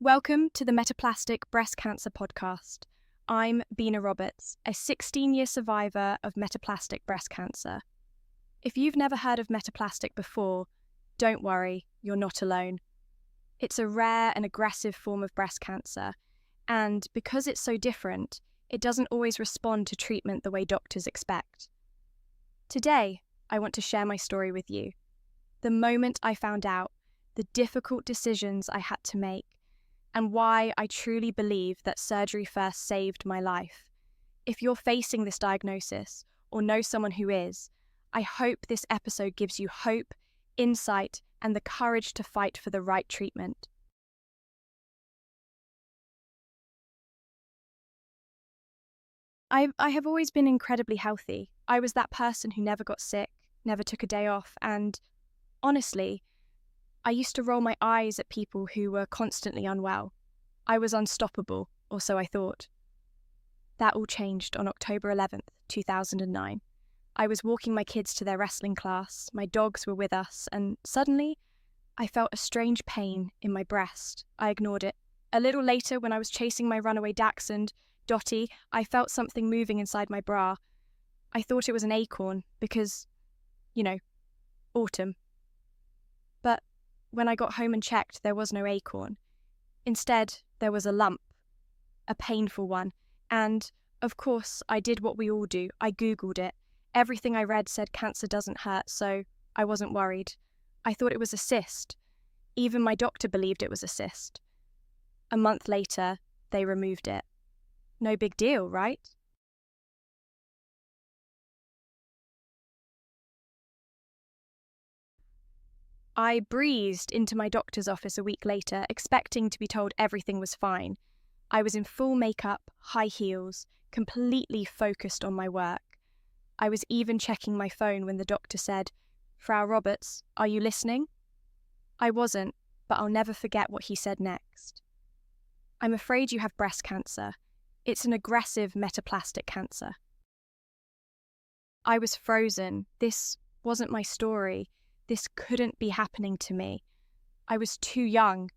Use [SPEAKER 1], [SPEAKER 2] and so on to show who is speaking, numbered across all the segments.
[SPEAKER 1] Welcome to the Metaplastic Breast Cancer podcast. I'm Bena, a 16-year survivor of metaplastic breast cancer. If you've never heard of metaplastic before, don't worry, you're not alone. It's a rare and aggressive form of breast cancer, and because it's so different, it doesn't always respond to treatment the way doctors expect. Today, I want to share my story with you. The moment I found out, the difficult decisions I had to make, and why I truly believe that surgery first saved my life. If you're facing this diagnosis or know someone who is, I hope this episode gives you hope, insight, and the courage to fight for the right treatment. I have always been incredibly healthy. I was that person who never got sick, never took a day off, and honestly, I used to roll my eyes at people who were constantly unwell. I was unstoppable, or so I thought. That all changed on October 11th, 2009. I was walking my kids to their wrestling class, my dogs were with us, and suddenly, I felt a strange pain in my breast. I ignored it. A little later, when I was chasing my runaway Dachshund, Dotty, I felt something moving inside my bra. I thought it was an acorn, because, autumn. But when I got home and checked, there was no acorn. Instead, there was a lump, a painful one, and, of course, I did what we all do. I Googled it. Everything I read said cancer doesn't hurt, so I wasn't worried. I thought it was a cyst. Even my doctor believed it was a cyst. A month later, they removed it. No big deal, right? I breezed into my doctor's office a week later, expecting to be told everything was fine. I was in full makeup, high heels, completely focused on my work. I was even checking my phone when the doctor said, "Frau Roberts, are you listening?" I wasn't, but I'll never forget what he said next. "I'm afraid you have breast cancer. It's an aggressive metaplastic cancer." I was frozen. This wasn't my story. This couldn't be happening to me. I was too young.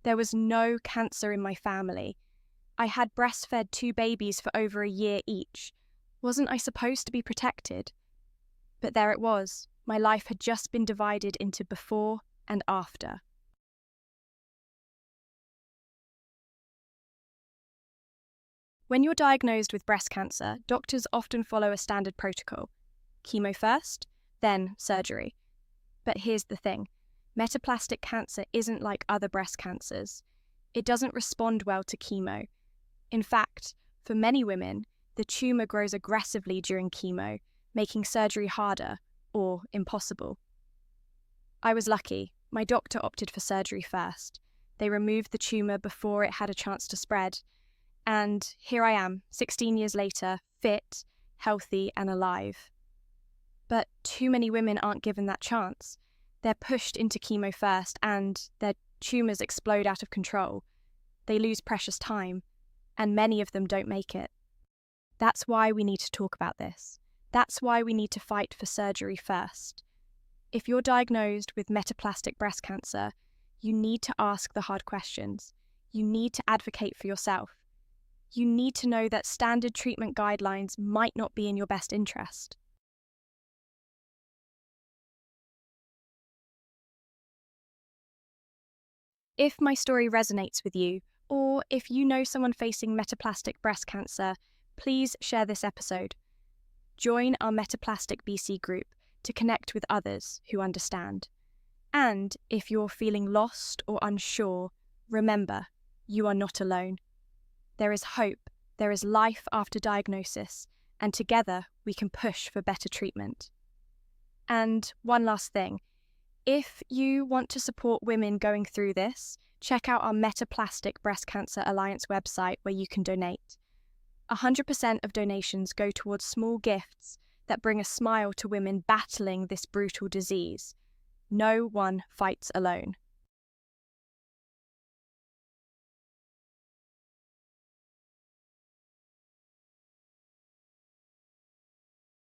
[SPEAKER 1] There was no cancer in my family. I had breastfed 2 babies for over a year each. Wasn't I supposed to be protected? But there it was. My life had just been divided into before and after. When you're diagnosed with breast cancer, doctors often follow a standard protocol. Chemo first, then surgery. But here's the thing. Metaplastic cancer isn't like other breast cancers. It doesn't respond well to chemo. In fact, for many women, the tumour grows aggressively during chemo, making surgery harder or impossible. I was lucky. My doctor opted for surgery first. They removed the tumour before it had a chance to spread. And here I am, 16 years later, fit, healthy, and alive. But too many women aren't given that chance. They're pushed into chemo first and their tumours explode out of control. They lose precious time, and many of them don't make it. That's why we need to talk about this. That's why we need to fight for surgery first. If you're diagnosed with metaplastic breast cancer, you need to ask the hard questions. You need to advocate for yourself. You need to know that standard treatment guidelines might not be in your best interest. If my story resonates with you, or if you know someone facing metaplastic breast cancer, please share this episode. Join our Metaplastic BC group to connect with others who understand. And if you're feeling lost or unsure, remember, you are not alone. There is hope, there is life after diagnosis, and together we can push for better treatment. And one last thing. If you want to support women going through this, check out our Metaplastic Breast Cancer Alliance website where you can donate. 100% of donations go towards small gifts that bring a smile to women battling this brutal disease. No one fights alone.